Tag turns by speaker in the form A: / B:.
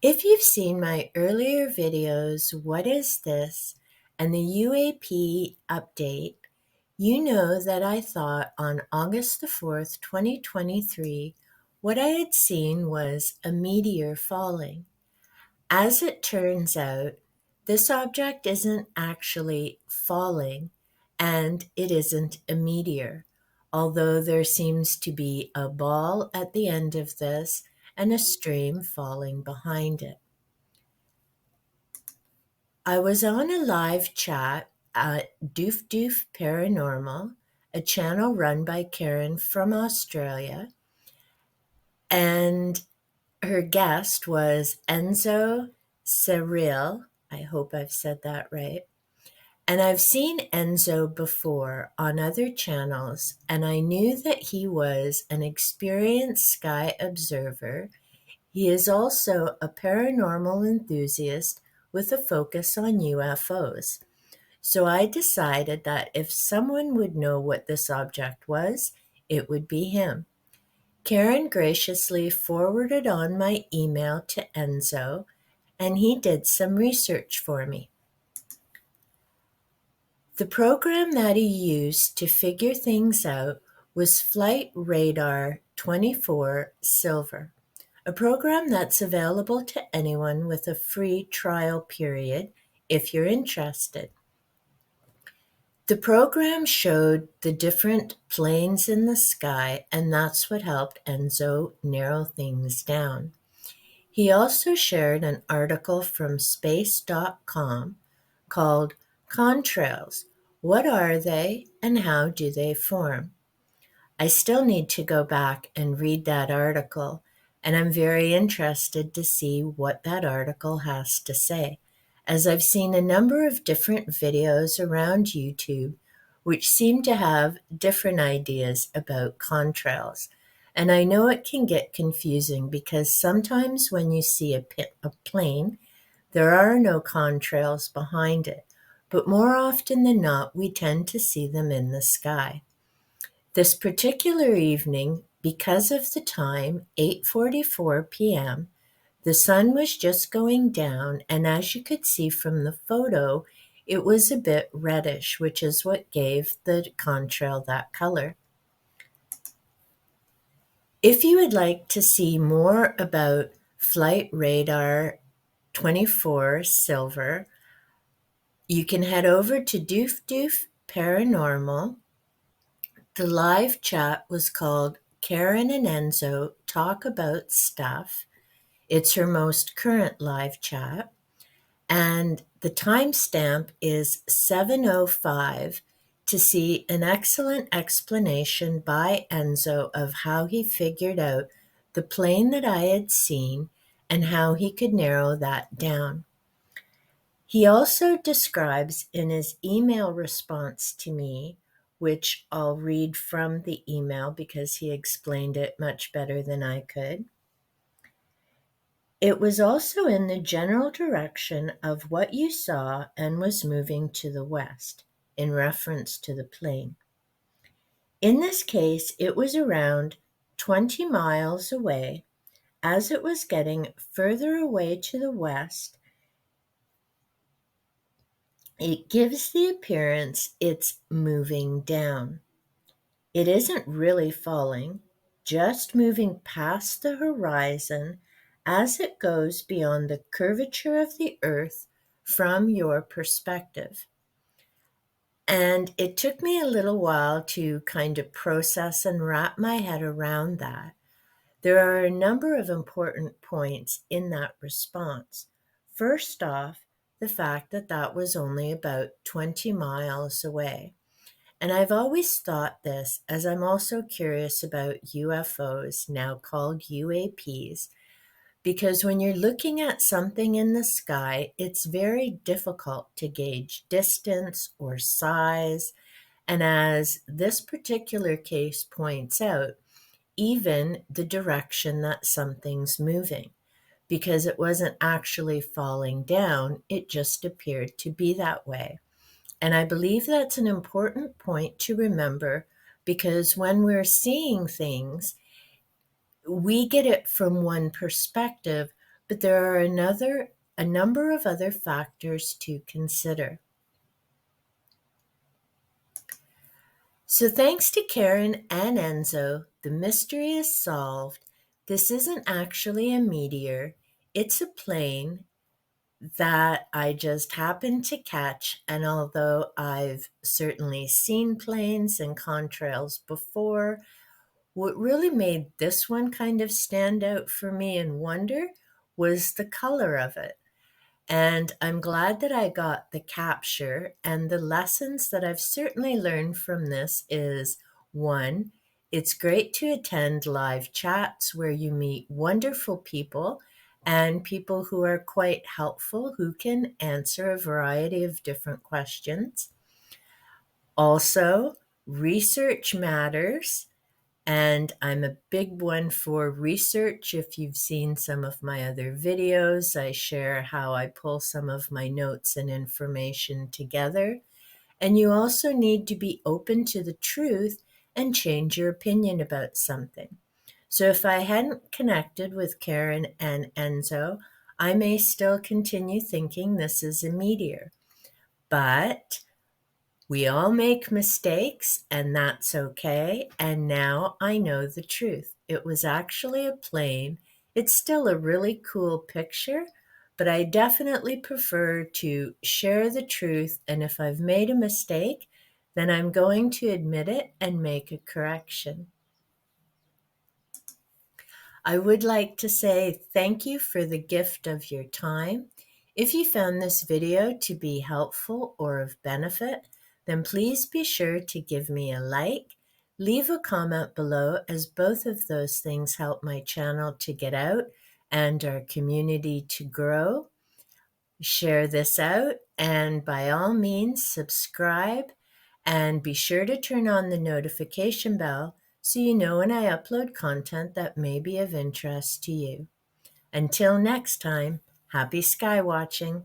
A: If you've seen my earlier videos, What is This? And the UAP update, you know that I thought on August the 4th, 2023, what I had seen was a meteor falling. As it turns out, this object isn't actually falling and it isn't a meteor, although there seems to be a ball at the end of this and a stream falling behind it. I was on a live chat at Doof Doof Paranormal, a channel run by Karen from Australia, and her guest was Enzo Cyril. I hope I've said that right. And I've seen Enzo before on other channels, and I knew that he was an experienced sky observer. He is also a paranormal enthusiast with a focus on UFOs. So I decided that if someone would know what this object was, it would be him. Karen graciously forwarded on my email to Enzo, and he did some research for me. The program that he used to figure things out was Flight Radar 24 Silver, a program that's available to anyone with a free trial period if you're interested. The program showed the different planes in the sky, and that's what helped Enzo narrow things down. He also shared an article from space.com called Contrails. What are they and how do they form? I still need to go back and read that article, and I'm very interested to see what that article has to say, as I've seen a number of different videos around YouTube which seem to have different ideas about contrails. And I know it can get confusing because sometimes when you see a plane, there are no contrails behind it, but more often than not, we tend to see them in the sky. This particular evening, because of the time, 8:44 p.m., the sun was just going down, and as you could see from the photo, it was a bit reddish, which is what gave the contrail that color. If you would like to see more about Flight Radar 24 Silver, you can head over to Doof Doof Paranormal. The live chat was called Karen and Enzo Talk About Stuff. It's her most current live chat. And the timestamp is 7:05 to see an excellent explanation by Enzo of how he figured out the plane that I had seen and how he could narrow that down. He also describes in his email response to me, which I'll read from the email because he explained it much better than I could. It was also in the general direction of what you saw and was moving to the west, in reference to the plane. In this case, it was around 20 miles away. As it was getting further away to the west, it gives the appearance it's moving down. It isn't really falling, just moving past the horizon as it goes beyond the curvature of the earth from your perspective. And it took me a little while to kind of process and wrap my head around that. There are a number of important points in that response. First off, the fact that that was only about 20 miles away. And I've always thought this, as I'm also curious about UFOs, now called UAPs, because when you're looking at something in the sky, it's very difficult to gauge distance or size. And as this particular case points out, even the direction that something's moving, because it wasn't actually falling down, it just appeared to be that way. And I believe that's an important point to remember because when we're seeing things, we get it from one perspective, but there are a number of other factors to consider. So, thanks to Karen and Enzo, the mystery is solved. This isn't actually a meteor, it's a plane that I just happened to catch. And although I've certainly seen planes and contrails before, what really made this one kind of stand out for me and wonder was the color of it. And I'm glad that I got the capture. And the lessons that I've certainly learned from this is one, it's great to attend live chats where you meet wonderful people and people who are quite helpful, who can answer a variety of different questions. Also, research matters. And I'm a big one for research. If you've seen some of my other videos, I share how I pull some of my notes and information together. And you also need to be open to the truth and change your opinion about something. So if I hadn't connected with Karen and Enzo, I may still continue thinking this is a meteor. But we all make mistakes, and that's okay. And now I know the truth. It was actually a plane. It's still a really cool picture, but I definitely prefer to share the truth. And if I've made a mistake, then I'm going to admit it and make a correction. I would like to say thank you for the gift of your time. If you found this video to be helpful or of benefit, then please be sure to give me a like, leave a comment below, as both of those things help my channel to get out and our community to grow. Share this out, and by all means subscribe, and be sure to turn on the notification bell so you know when I upload content that may be of interest to you. Until next time, happy sky watching.